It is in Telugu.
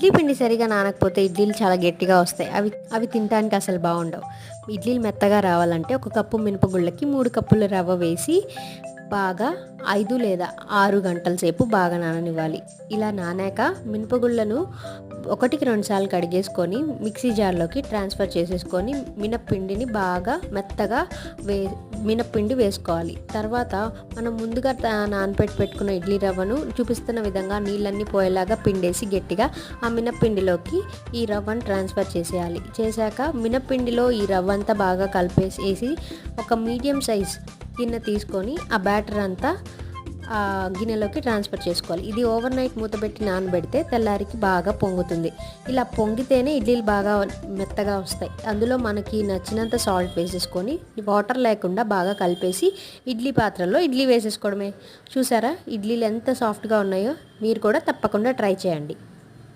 ఇడ్లీ పిండి సరిగా నానకపోతే ఇడ్లీలు చాలా గట్టిగా వస్తాయి. అవి తినడానికి అసలు బాగుండవు. ఇడ్లీలు మెత్తగా రావాలంటే 1 కప్పు మినపగుళ్ళకి 3 కప్పుల రవ్వ వేసి బాగా 5 లేదా 6 గంటల సేపు బాగా నాననివ్వాలి. ఇలా నానాక మినపగుళ్ళను 1కి 2 సార్లు కడిగేసుకొని మిక్సీ జార్లోకి ట్రాన్స్ఫర్ చేసేసుకొని మినప్పిండిని బాగా మెత్తగా మినప్పిండి వేసుకోవాలి. తర్వాత మనం ముందుగా పెట్టుకున్న ఇడ్లీ రవ్వను చూపిస్తున్న విధంగా నీళ్ళన్నీ పోయేలాగా పిండేసి గట్టిగా ఆ మినప్పిండిలోకి ఈ రవ్వను ట్రాన్స్ఫర్ చేసేయాలి. చేశాక మినప్పిండిలో ఈ రవ్వ అంతా బాగా కలిపేసి ఒక మీడియం సైజ్ గిన్నె తీసుకొని ఆ బ్యాటర్ అంతా ఆ గిన్నెలోకి ట్రాన్స్ఫర్ చేసుకోవాలి. ఇది ఓవర్ నైట్ మూతపెట్టి నానబెడితే తెల్లారికి బాగా పొంగుతుంది. ఇలా పొంగితేనే ఇడ్లీలు బాగా మెత్తగా వస్తాయి. అందులో మనకి నచ్చినంత సాల్ట్ వేసేసుకొని వాటర్ లేకుండా బాగా కలిపేసి ఇడ్లీ పాత్రలో ఇడ్లీ వేసేసుకోవడమే. చూసారా ఇడ్లీలు ఎంత సాఫ్ట్గా ఉన్నాయో? మీరు కూడా తప్పకుండా ట్రై చేయండి.